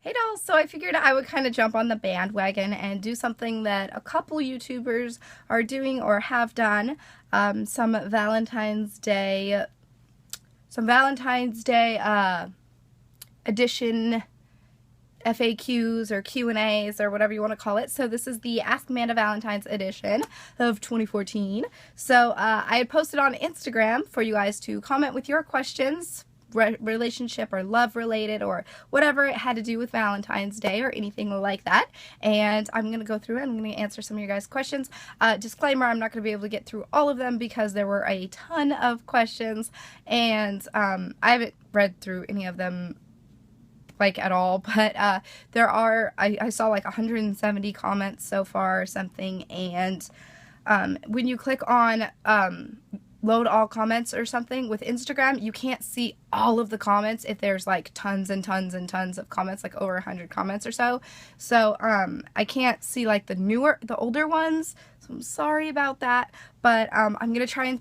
Hey dolls, so I figured I would kind of jump on the bandwagon and do something that a couple YouTubers are doing or have done. Some Valentine's Day, edition FAQs or Q&As or whatever you want to call it. So this is the Ask Manda Valentine's edition of 2014. So I had posted on Instagram for you guys to comment with your questions, relationship or love related or whatever it had to do with Valentine's Day or anything like that, and I'm going to go through it. I'm going to answer some of your guys' questions. Disclaimer, I'm not going to be able to get through all of them because there were a ton of questions, and I haven't read through any of them like at all, but there are, I saw like 170 comments so far or something, and when you click on load all comments or something with Instagram, you can't see all of the comments if there's like tons and tons and tons of comments, like over 100 comments or so. So I can't see like the older ones, so I'm sorry about that, but I'm gonna try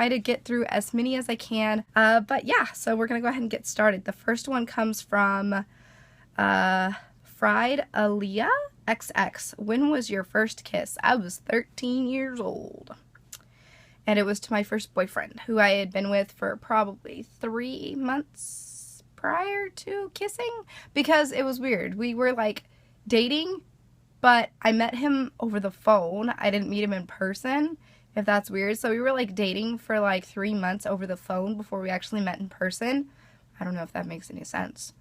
to get through as many as I can. But yeah, so we're gonna go ahead and get started. The first one comes from Fried Aaliyah XX. When was your first kiss? I was 13 years old. And it was to my first boyfriend, who I had been with for probably 3 months prior to kissing, because it was weird. We were like dating, but I met him over the phone. I didn't meet him in person, if that's weird. So we were like dating for like 3 months over the phone before we actually met in person. I don't know if that makes any sense.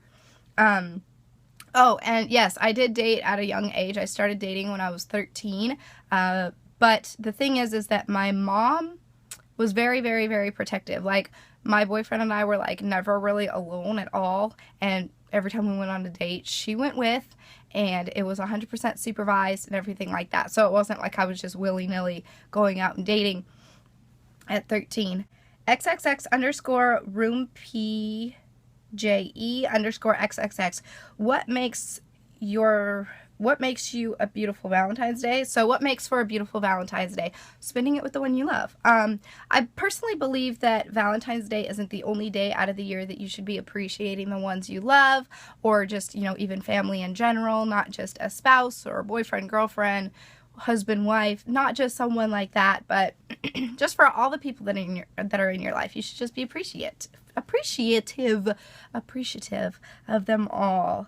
Oh, and yes, I did date at a young age. I started dating when I was 13. But the thing is that my mom was very, very, very protective. Like, my boyfriend and I were, like, never really alone at all. And every time we went on a date, she went with, and it was 100% supervised and everything like that. So it wasn't like I was just willy-nilly going out and dating at 13. XXX underscore room PJE underscore XXX. What makes you a beautiful Valentine's Day? So what makes for a beautiful Valentine's Day? Spending it with the one you love. I personally believe that Valentine's Day isn't the only day out of the year that you should be appreciating the ones you love, or just, you know, even family in general, not just a spouse or a boyfriend, girlfriend, husband, wife, not just someone like that, but just for all the people that are in your life. You should just be appreciative of them all.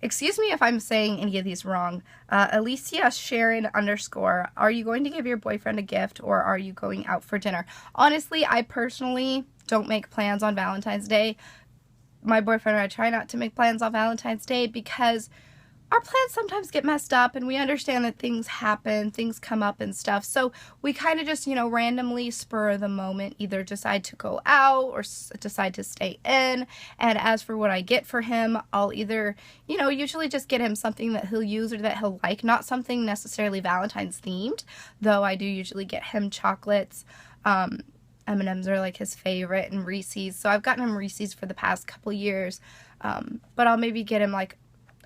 Excuse me if I'm saying any of these wrong. Alicia Sharon underscore, are you going to give your boyfriend a gift, or are you going out for dinner? Honestly, I personally don't make plans on Valentine's Day. My boyfriend and I try not to make plans on Valentine's Day because our plans sometimes get messed up, and we understand that things happen, things come up and stuff. So we kind of just, you know, randomly spur of the moment either decide to go out or decide to stay in. And as for what I get for him, I'll either, you know, usually just get him something that he'll use or that he'll like, not something necessarily Valentine's themed, though I do usually get him chocolates. M&M's are like his favorite, and Reese's. So I've gotten him Reese's for the past couple years, but I'll maybe get him like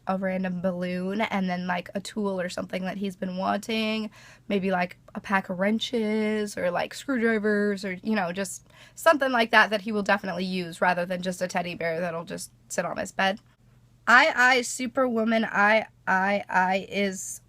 a random balloon, and then like a tool or something that he's been wanting, maybe like a pack of wrenches or like screwdrivers, or, you know, just something like that he will definitely use, rather than just a teddy bear that'll just sit on his bed. I Superwoman I is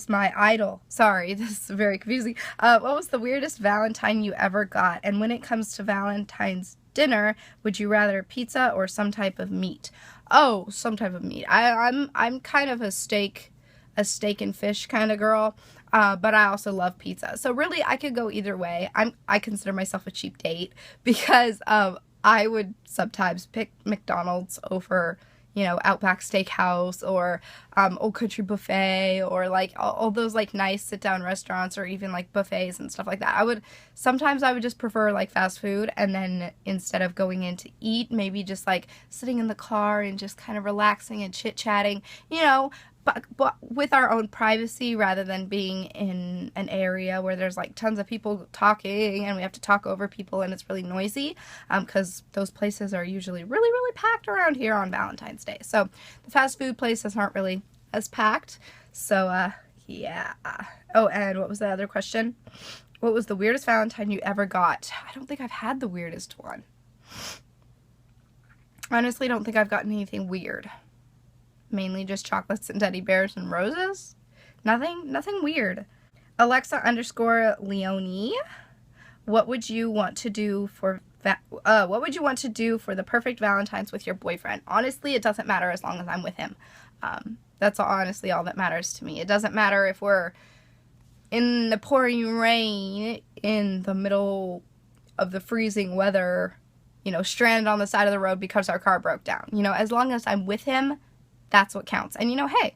my idol. Sorry, this is very confusing. What was the weirdest Valentine you ever got? And when it comes to Valentine's dinner, would you rather pizza or some type of meat? Oh, some type of meat. I'm kind of a steak and fish kind of girl, but I also love pizza. So really, I could go either way. I consider myself a cheap date because I would sometimes pick McDonald's over, you know, Outback Steakhouse or Old Country Buffet, or like all those like nice sit down restaurants, or even like buffets and stuff like that. Sometimes I would just prefer like fast food, and then instead of going in to eat, maybe just like sitting in the car and just kind of relaxing and chit chatting, you know, but with our own privacy, rather than being in an area where there's like tons of people talking and we have to talk over people and it's really noisy, because those places are usually really, really packed around here on Valentine's Day. So the fast food places aren't really as packed. So yeah. Oh, and what was the other question? What was the weirdest Valentine you ever got? I don't think I've had the weirdest one. Honestly, don't think I've gotten anything weird. Mainly just chocolates and teddy bears and roses. Nothing weird. Alexa _ Leonie. What would you want to do for the perfect Valentine's with your boyfriend? Honestly, it doesn't matter as long as I'm with him. That's honestly all that matters to me. It doesn't matter if we're in the pouring rain in the middle of the freezing weather, you know, stranded on the side of the road because our car broke down. You know, as long as I'm with him, that's what counts. And, you know, hey,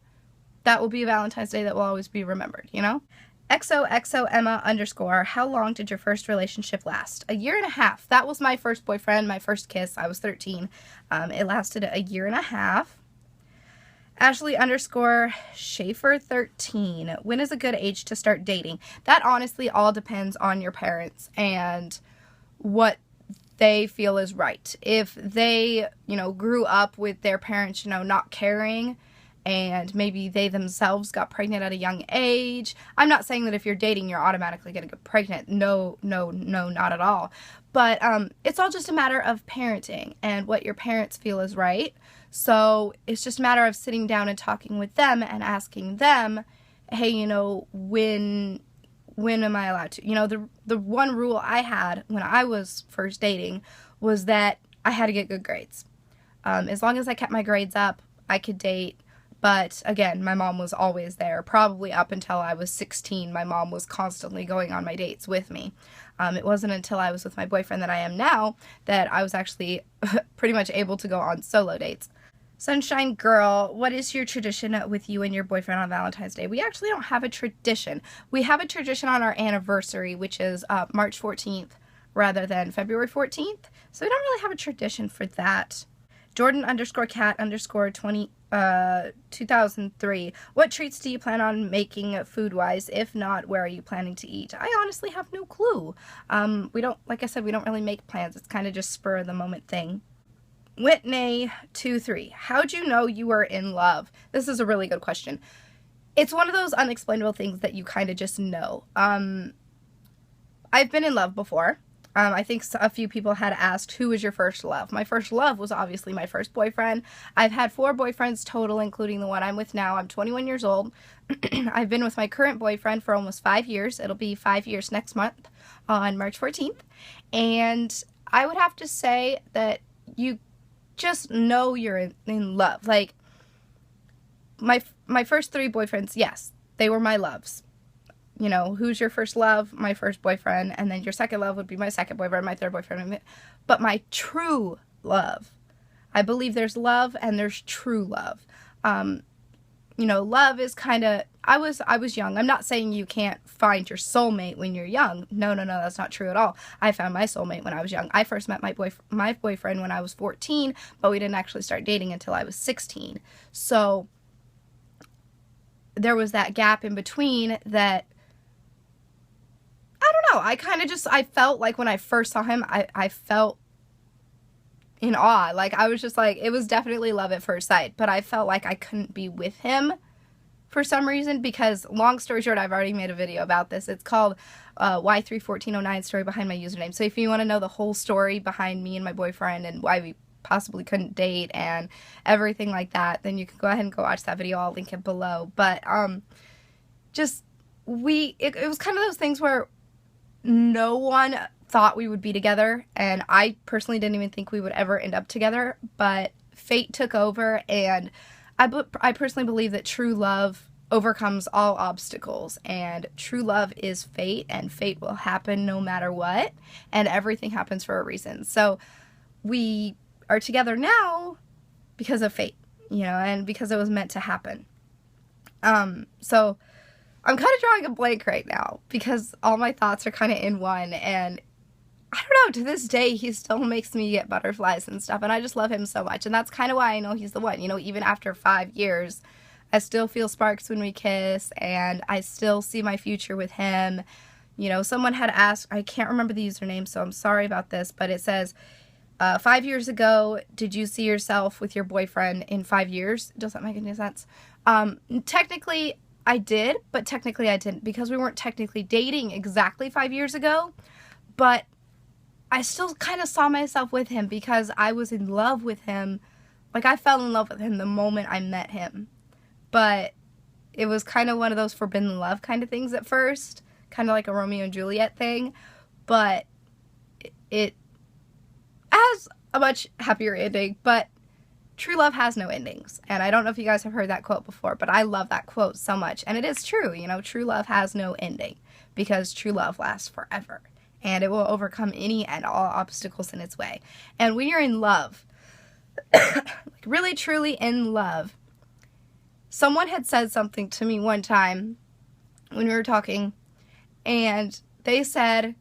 that will be a Valentine's Day that will always be remembered, you know? XOXO Emma _ how long did your first relationship last? 1.5 years. That was my first boyfriend, my first kiss. I was 13. It lasted 1.5 years. Ashley _ Schaefer 13. When is a good age to start dating? That honestly all depends on your parents and what they feel is right. If they, you know, grew up with their parents, you know, not caring, and maybe they themselves got pregnant at a young age. I'm not saying that if you're dating, you're automatically going to get pregnant. No, not at all. But it's all just a matter of parenting and what your parents feel is right. So it's just a matter of sitting down and talking with them and asking them, hey, you know, when am I allowed to? You know, the one rule I had when I was first dating was that I had to get good grades. As long as I kept my grades up, I could date. But again, my mom was always there. Probably up until I was 16, my mom was constantly going on my dates with me. It wasn't until I was with my boyfriend that I am now that I was actually pretty much able to go on solo dates. Sunshine Girl, what is your tradition with you and your boyfriend on Valentine's Day? We actually don't have a tradition. We have a tradition on our anniversary, which is March 14th rather than February 14th. So we don't really have a tradition for that. Jordan _ cat _ 2003. What treats do you plan on making food-wise? If not, where are you planning to eat? I honestly have no clue. Like I said, we don't really make plans. It's kind of just spur of the moment thing. Whitney 23. How'd you know you were in love? This is a really good question. It's one of those unexplainable things that you kind of just know. I've been in love before. I think a few people had asked, who was your first love? My first love was obviously my first boyfriend. I've had 4 boyfriends total, including the one I'm with now. I'm 21 years old. I've been with my current boyfriend for almost 5 years. It'll be 5 years next month on March 14th. And I would have to say that you just know you're in love. Like, my first 3 boyfriends, yes, they were my loves. You know, who's your first love? My first boyfriend. And then your second love would be my second boyfriend, my third boyfriend. But my true love, I believe there's love and there's true love. You know, love is kind of, I was young. I'm not saying you can't find your soulmate when you're young. No, that's not true at all. I found my soulmate when I was young. I first met my boyfriend when I was 14, but we didn't actually start dating until I was 16. So there was that gap in between that, I don't know, I felt like when I first saw him, I felt in awe. Like, I was just like, it was definitely love at first sight, but I felt like I couldn't be with him for some reason because, long story short, I've already made a video about this. It's called Y31409 Story Behind My Username. So if you want to know the whole story behind me and my boyfriend and why we possibly couldn't date and everything like that, then you can go ahead and go watch that video. I'll link it below. But it was kind of those things where no one thought we would be together, and I personally didn't even think we would ever end up together, but fate took over, and I personally believe that true love overcomes all obstacles, and true love is fate, and fate will happen no matter what, and everything happens for a reason. So we are together now because of fate, you know, and because it was meant to happen. So I'm kind of drawing a blank right now because all my thoughts are kind of in one, and I don't know, to this day, he still makes me get butterflies and stuff, and I just love him so much, and that's kind of why I know he's the one. You know, even after 5 years, I still feel sparks when we kiss, and I still see my future with him. You know, someone had asked, I can't remember the username, so I'm sorry about this, but it says, 5 years ago, did you see yourself with your boyfriend in 5 years? Does that make any sense? Technically, I did, but technically I didn't, because we weren't technically dating exactly 5 years ago, but I still kind of saw myself with him because I was in love with him like, I fell in love with him the moment I met him. But it was kind of one of those forbidden love kind of things at first. Kind of like a Romeo and Juliet thing. But it has a much happier ending. But true love has no endings. And I don't know if you guys have heard that quote before, but I love that quote so much. And it is true, you know, true love has no ending. Because true love lasts forever. And it will overcome any and all obstacles in its way. And when you're in love, like really truly in love, someone had said something to me one time when we were talking, and they said,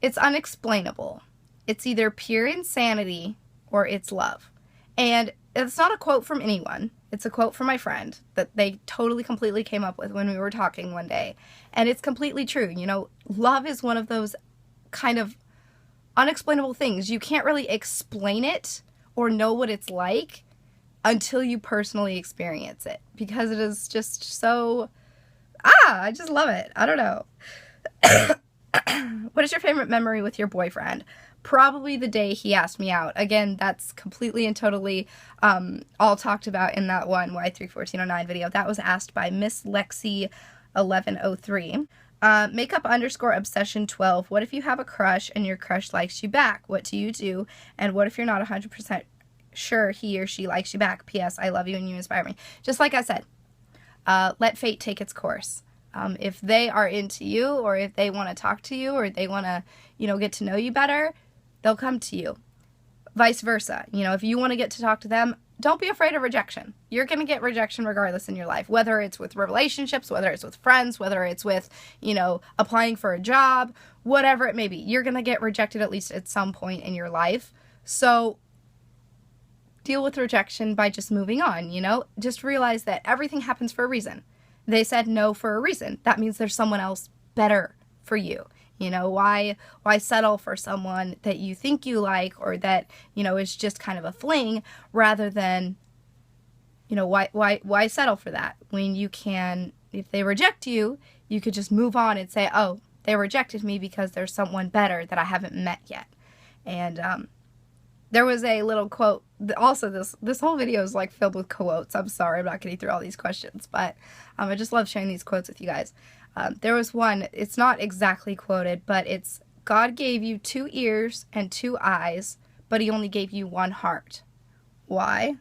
it's unexplainable. It's either pure insanity or it's love. And it's not a quote from anyone. It's a quote from my friend that they totally, completely came up with when we were talking one day. And it's completely true. You know, love is one of those kind of unexplainable things. You can't really explain it or know what it's like until you personally experience it, because it is just so, I just love it. I don't know. What is your favorite memory with your boyfriend? Probably the day he asked me out. Again, that's completely and totally all talked about in that one Y31409 video. That was asked by Miss Lexi 1103. Makeup _ obsession 12. What if you have a crush and your crush likes you back? What do you do? And what if you're not 100% sure he or she likes you back? P.S. I love you and you inspire me. Just like I said, let fate take its course. If they are into you, or if they want to talk to you, or they want to, you know, get to know you better, they'll come to you. Vice versa. You know, if you want to get to talk to them, don't be afraid of rejection. You're going to get rejection regardless in your life, whether it's with relationships, whether it's with friends, whether it's with, you know, applying for a job, whatever it may be. You're going to get rejected at least at some point in your life. So deal with rejection by just moving on, you know? Just realize that everything happens for a reason. They said no for a reason. That means there's someone else better for you. You know, why settle for someone that you think you like, or that, you know, is just kind of a fling, rather than, you know, why settle for that when you can, if they reject you, you could just move on and say, oh, they rejected me because there's someone better that I haven't met yet. And there was a little quote. Also, this whole video is like filled with quotes. I'm sorry, I'm not getting through all these questions, but I just love sharing these quotes with you guys. There was one, it's not exactly quoted, but it's, God gave you 2 ears and 2 eyes, but he only gave you 1 heart. Why?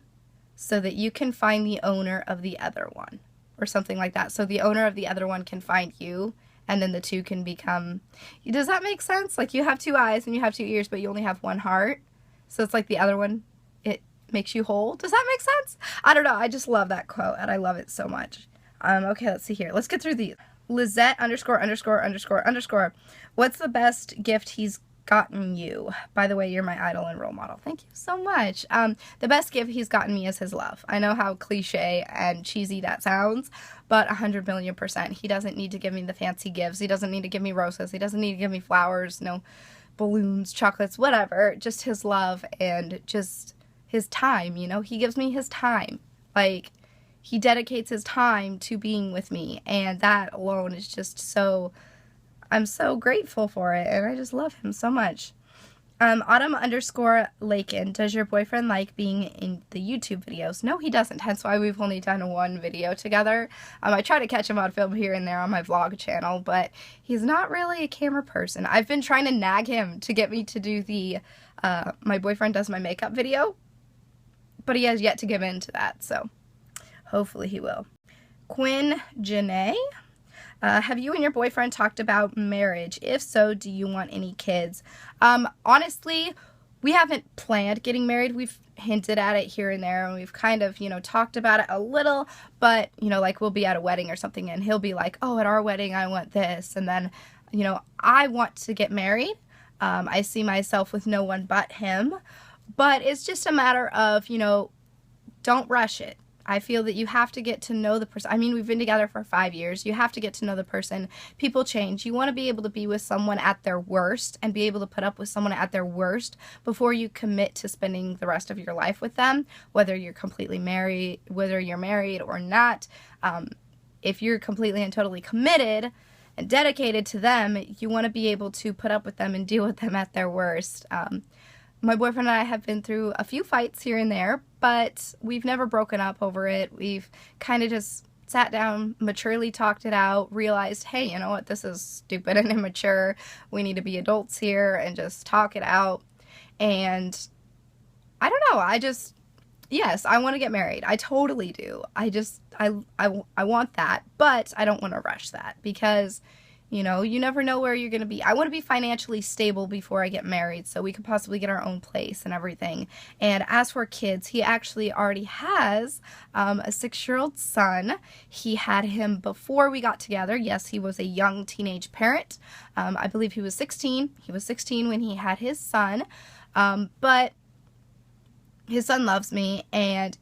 So that you can find the owner of the other one, or something like that. So the owner of the other one can find you, and then the 2 can become, does that make sense? Like, you have 2 eyes and you have 2 ears, but you only have 1 heart. So it's like the other one, it makes you whole. Does that make sense? I don't know. I just love that quote, and I love it so much. Okay, let's see here. Let's get through these. Lizette _____. What's the best gift he's gotten you? By the way, you're my idol and role model. Thank you so much. The best gift he's gotten me is his love. I know how cliche and cheesy that sounds, but 100,000,000%. He doesn't need to give me the fancy gifts. He doesn't need to give me roses. He doesn't need to give me flowers, no balloons, chocolates, whatever. Just his love and just his time, you know? He gives me his time. Like, he dedicates his time to being with me, and that alone is just so, I'm so grateful for it, and I just love him so much. Autumn _Lakin, does your boyfriend like being in the YouTube videos? No, he doesn't, hence why we've only done 1 video together. I try to catch him on film here and there on my vlog channel, but he's not really a camera person. I've been trying to nag him to get me to do the, my boyfriend does my makeup video, but he has yet to give in to that, so hopefully he will. Quinn Janae, have you and your boyfriend talked about marriage? If so, do you want any kids? Honestly, we haven't planned getting married. We've hinted at it here and there, and we've kind of, you know, talked about it a little, but, you know, like, we'll be at a wedding or something, and he'll be like, oh, at our wedding, I want this, and then, you know, I want to get married. I see myself with no one but him, but it's just a matter of, you know, don't rush it. I feel that you have to get to know the person. I mean, we've been together for 5 years. You have to get to know the person. People change. You want to be able to be with someone at their worst and be able to put up with someone at their worst before you commit to spending the rest of your life with them, whether you're completely married, whether you're married or not. If you're completely and totally committed and dedicated to them, you want to be able to put up with them and deal with them at their worst. My boyfriend and I have been through a few fights here and there, but we've never broken up over it. We've kind of just sat down, maturely talked it out, realized, hey, you know what, this is stupid and immature. We need to be adults here and just talk it out. And I don't know, yes, I want to get married. I totally do. I want that, but I don't want to rush that because, you know, you never know where you're going to be. I want to be financially stable before I get married so we could possibly get our own place and everything. And as for kids, he actually already has a 6-year-old son. He had him before we got together. Yes, he was a young teenage parent. I believe he was 16. He was 16 when he had his son. But his son loves me, and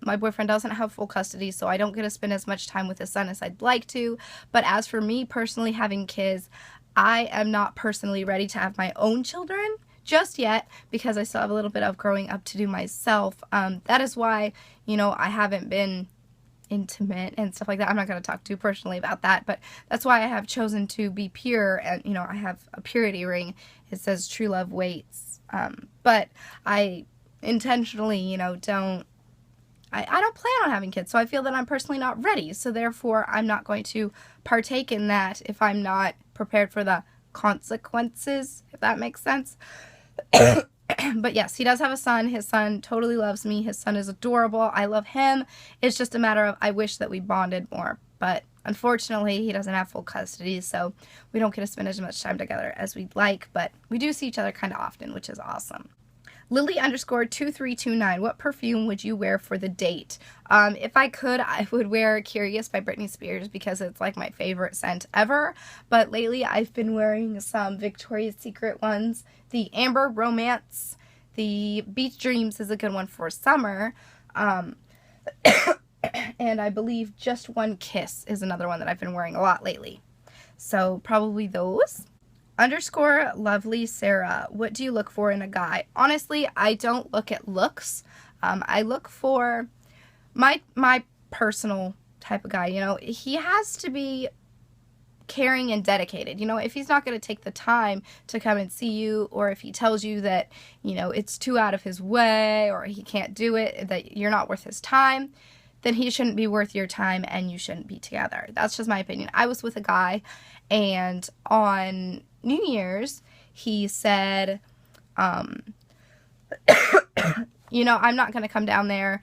my boyfriend doesn't have full custody, so I don't get to spend as much time with his son as I'd like to. But as for me personally having kids, I am not personally ready to have my own children just yet because I still have a little bit of growing up to do myself. That is why, you know, I haven't been intimate and stuff like that. I'm not going to talk too personally about that, but that's why I have chosen to be pure, and, you know, I have a purity ring. It says true love waits. But I intentionally, you know, I don't plan on having kids, so I feel that I'm personally not ready, so therefore I'm not going to partake in that if I'm not prepared for the consequences, if that makes sense. But yes, he does have a son. His son totally loves me. His son is adorable. I love him. It's just a matter of I wish that we bonded more, but unfortunately he doesn't have full custody, so we don't get to spend as much time together as we'd like, but we do see each other kind of often, which is awesome. Lily_2329, what perfume would you wear for the date? If I could, I would wear Curious by Britney Spears because it's like my favorite scent ever. But lately I've been wearing some Victoria's Secret ones. The Amber Romance, the Beach Dreams is a good one for summer. And I believe Just One Kiss is another one that I've been wearing a lot lately. So probably those. _lovely Sarah, what do you look for in a guy? Honestly, I don't look at looks. I look for my personal type of guy. You know, he has to be caring and dedicated. You know, if he's not going to take the time to come and see you, or if he tells you that, you know, it's too out of his way, or he can't do it, that you're not worth his time, then he shouldn't be worth your time and you shouldn't be together. That's just my opinion. I was with a guy, and on New Year's, he said, you know, I'm not going to come down there.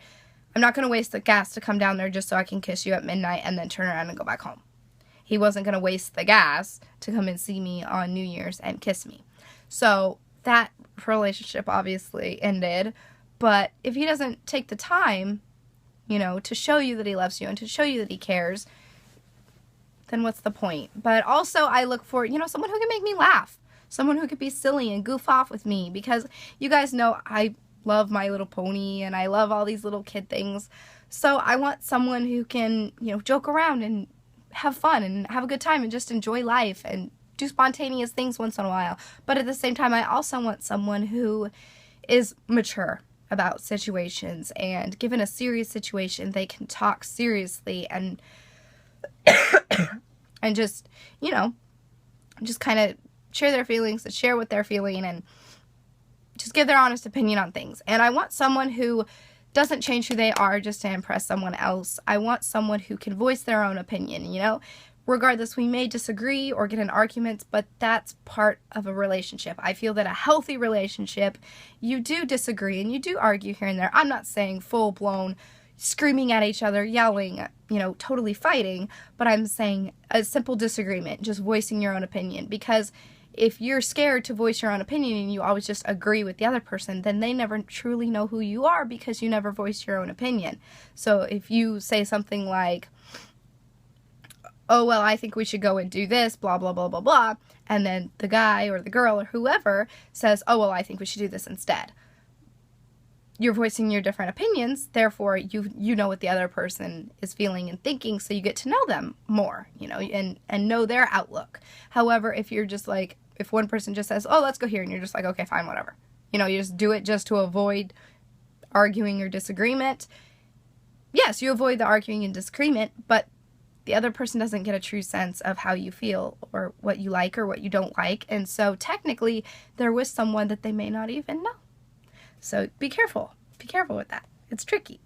I'm not going to waste the gas to come down there just so I can kiss you at midnight and then turn around and go back home. He wasn't going to waste the gas to come and see me on New Year's and kiss me. So that relationship obviously ended. But if he doesn't take the time, you know, to show you that he loves you and to show you that he cares, then what's the point? But also I look for, you know, someone who can make me laugh. Someone who could be silly and goof off with me, because you guys know I love My Little Pony and I love all these little kid things. So I want someone who can, you know, joke around and have fun and have a good time and just enjoy life and do spontaneous things once in a while. But at the same time, I also want someone who is mature about situations, and given a serious situation, they can talk seriously and and just, you know, just kind of share their feelings and share what they're feeling and just give their honest opinion on things. And I want someone who doesn't change who they are just to impress someone else. I want someone who can voice their own opinion, you know. Regardless, we may disagree or get in arguments, but that's part of a relationship. I feel that a healthy relationship, you do disagree and you do argue here and there. I'm not saying full-blown screaming at each other, yelling, you know, totally fighting, but I'm saying a simple disagreement, just voicing your own opinion. Because if you're scared to voice your own opinion and you always just agree with the other person, then they never truly know who you are because you never voice your own opinion. So if you say something like, oh, well, I think we should go and do this, blah, blah, blah, blah, blah, and then the guy or the girl or whoever says, oh, well, I think we should do this instead. You're voicing your different opinions, therefore you know what the other person is feeling and thinking, so you get to know them more, you know, and know their outlook. However, if you're just like, if one person just says, oh, let's go here, and you're just like, okay, fine, whatever. You know, you just do it just to avoid arguing or disagreement. Yes, you avoid the arguing and disagreement, but the other person doesn't get a true sense of how you feel or what you like or what you don't like. And so technically they're with someone that they may not even know. So be careful. Be careful with that. It's tricky.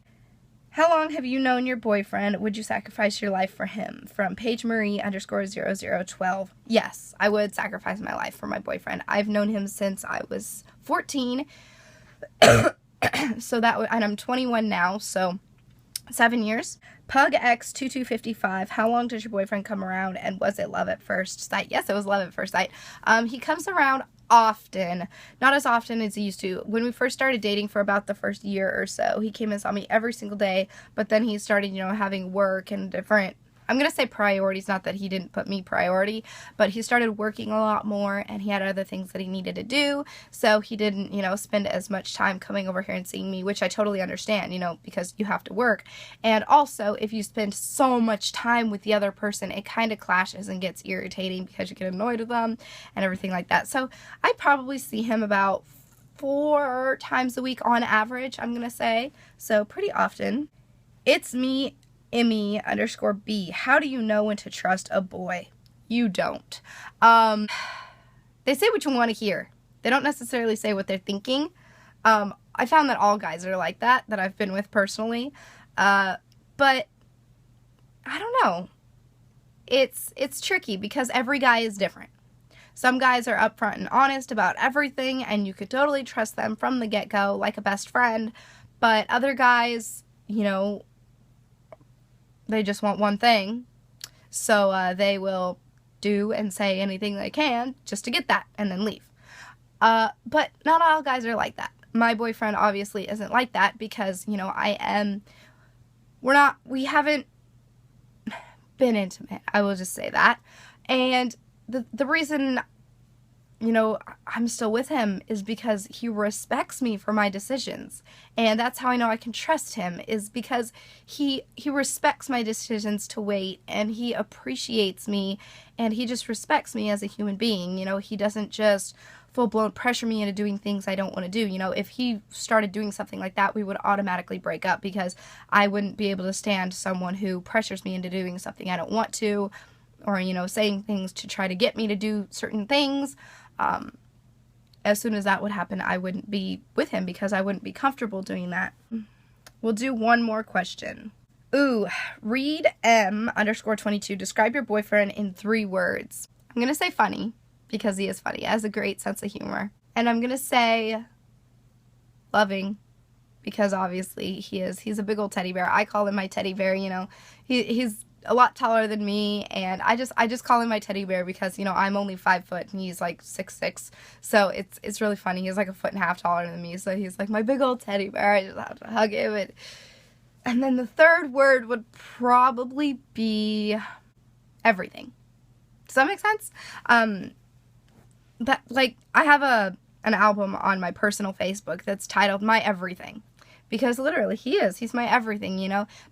How long have you known your boyfriend? Would you sacrifice your life for him? From Paige Marie _0012. Yes, I would sacrifice my life for my boyfriend. I've known him since I was 14. So and I'm 21 now, so 7 years. Pug X2255. How long does your boyfriend come around, and was it love at first sight? Yes, it was love at first sight. He comes around often, not as often as he used to. When we first started dating, for about the first year or so, he came and saw me every single day, but then he started, having work and different, I'm going to say priorities, not that he didn't put me priority, but he started working a lot more, and he had other things that he needed to do, so he didn't, spend as much time coming over here and seeing me, which I totally understand, because you have to work. And also, if you spend so much time with the other person, it kind of clashes and gets irritating because you get annoyed with them and everything like that. So I probably see him about 4 times a week on average, I'm going to say, so pretty often. It's me, Emmy _B. How do you know when to trust a boy? You don't. They say what you want to hear. They don't necessarily say what they're thinking. I found that all guys are like that I've been with personally. But I don't know. It's tricky because every guy is different. Some guys are upfront and honest about everything, and you could totally trust them from the get-go like a best friend. But other guys, they just want one thing, so they will do and say anything they can just to get that and then leave. But not all guys are like that. My boyfriend obviously isn't like that because, we haven't been intimate, I will just say that. And the reason, I'm still with him is because he respects me for my decisions. And that's how I know I can trust him, is because he respects my decisions to wait, and he appreciates me, and he just respects me as a human being. He doesn't just full-blown pressure me into doing things I don't want to do. If he started doing something like that, we would automatically break up because I wouldn't be able to stand someone who pressures me into doing something I don't want to, or, saying things to try to get me to do certain things. As soon as that would happen, I wouldn't be with him because I wouldn't be comfortable doing that. We'll do one more question. Ooh, Reed M _22. Describe your boyfriend in 3 words. I'm going to say funny because he is funny. He has a great sense of humor. And I'm going to say loving because obviously he's a big old teddy bear. I call him my teddy bear, he's a lot taller than me, and I just call him my teddy bear because, I'm only 5 foot and he's like 6'6", so it's really funny. He's like 1.5 feet taller than me, so he's like my big old teddy bear. I just have to hug him. And then the 3rd word would probably be everything. Does that make sense? But like, I have an album on my personal Facebook that's titled My Everything. Because literally, he's my everything,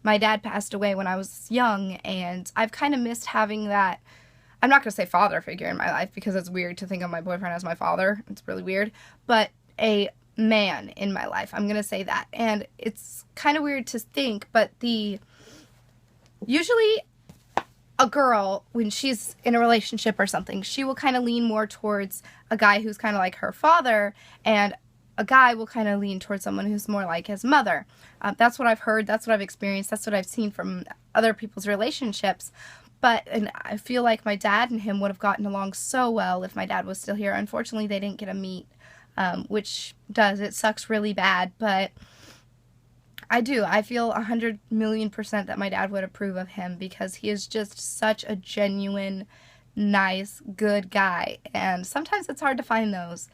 My dad passed away when I was young, and I've kind of missed having that, I'm not going to say father figure in my life, because it's weird to think of my boyfriend as my father. It's really weird. But a man in my life, I'm going to say that. And it's kind of weird to think, but usually a girl, when she's in a relationship or something, she will kind of lean more towards a guy who's kind of like her father, and a guy will kind of lean towards someone who's more like his mother. That's what I've heard, that's what I've experienced, that's what I've seen from other people's relationships. And I feel like my dad and him would have gotten along so well if my dad was still here. Unfortunately, they didn't get to meet, which it sucks really bad, but I feel 100,000,000% that my dad would approve of him because he is just such a genuine, nice, good guy. And sometimes it's hard to find those.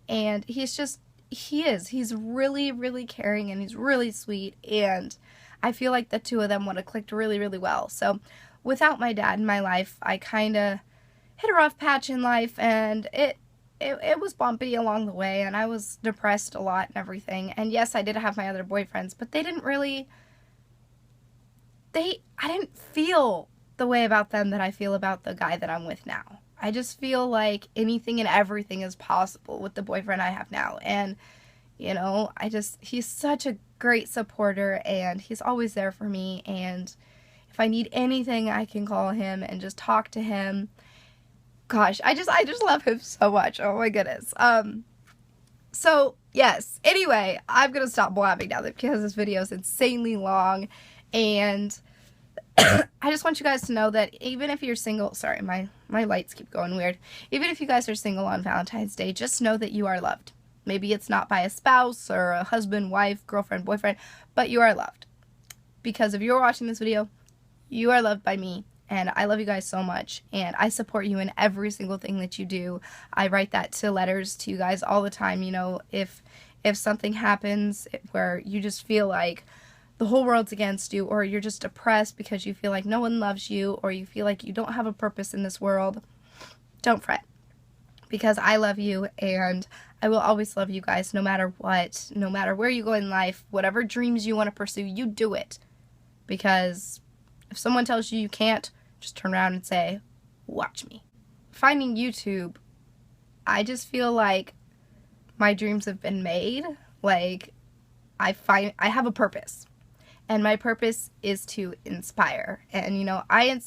And he's really, really caring, and he's really sweet, and I feel like the two of them would have clicked really, really well. So without my dad in my life, I kind of hit a rough patch in life, and it was bumpy along the way, and I was depressed a lot and everything. And yes, I did have my other boyfriends, but I didn't feel the way about them that I feel about the guy that I'm with now. I just feel like anything and everything is possible with the boyfriend I have now. And, he's such a great supporter, and he's always there for me. And if I need anything, I can call him and just talk to him. Gosh, I just love him so much. Oh my goodness. So, yes. Anyway, I'm going to stop blabbing now because this video is insanely long. And I just want you guys to know that even if you're single, sorry, my lights keep going weird. Even if you guys are single on Valentine's Day, just know that you are loved. Maybe it's not by a spouse or a husband, wife, girlfriend, boyfriend, but you are loved. Because if you're watching this video, you are loved by me, and I love you guys so much, and I support you in every single thing that you do. I write that to letters to you guys all the time. You know, if something happens where you just feel like the whole world's against you, or you're just depressed because you feel like no one loves you, or you feel like you don't have a purpose in this world, don't fret. Because I love you, and I will always love you guys no matter what, no matter where you go in life, whatever dreams you want to pursue, you do it. Because if someone tells you you can't, just turn around and say, watch me. Finding YouTube, I just feel like my dreams have been made. Like, I have a purpose. And my purpose is to inspire. And, you know, I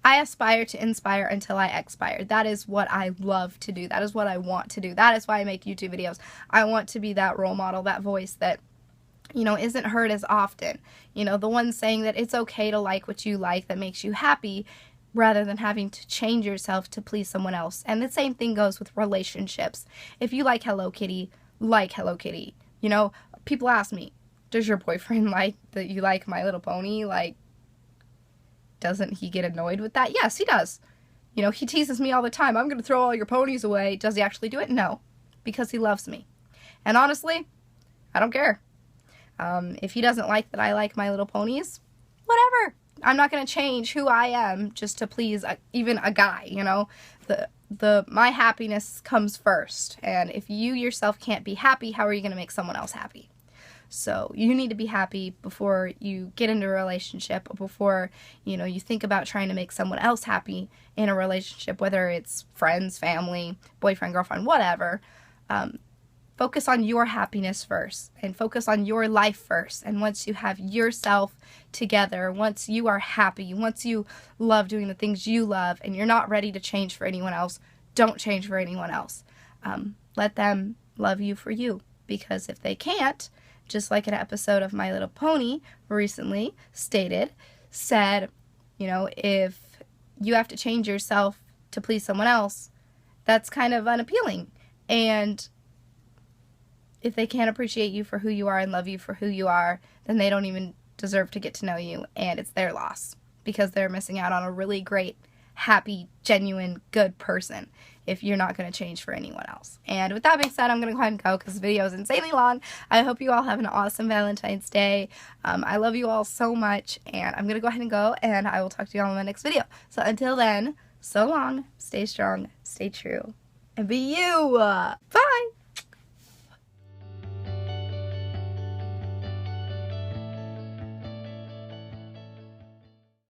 aspire to inspire until I expire. That is what I love to do. That is what I want to do. That is why I make YouTube videos. I want to be that role model, that voice that, you know, isn't heard as often. You know, the one saying that it's okay to like what you like that makes you happy, rather than having to change yourself to please someone else. And the same thing goes with relationships. If you like Hello Kitty, like Hello Kitty. You know, people ask me, does your boyfriend like that you like My Little Pony? Like, doesn't he get annoyed with that? Yes, he does. You know, he teases me all the time. I'm going to throw all your ponies away. Does he actually do it? No, because he loves me. And honestly, I don't care. If he doesn't like that I like My Little Ponies, whatever. I'm not going to change who I am just to please even a guy, you know. My happiness comes first. And if you yourself can't be happy, how are you going to make someone else happy? So you need to be happy before you get into a relationship, or before, you know, you think about trying to make someone else happy in a relationship, whether it's friends, family, boyfriend, girlfriend, whatever. Focus on your happiness first, and focus on your life first. And once you have yourself together, once you are happy, once you love doing the things you love, and you're not ready to change for anyone else, don't change for anyone else. Let them love you for you. Because if they can't, just like an episode of My Little Pony recently said, you know, if you have to change yourself to please someone else, that's kind of unappealing. And if they can't appreciate you for who you are and love you for who you are, then they don't even deserve to get to know you, and it's their loss, because they're missing out on a really great, happy, genuine, good person if you're not going to change for anyone else. And with that being said, I'm going to go ahead and go because the video is insanely long. I hope you all have an awesome Valentine's Day. I love you all so much, and I'm going to go ahead and go, and I will talk to you all in my next video. So until then, so long, stay strong, stay true, and be you. Bye!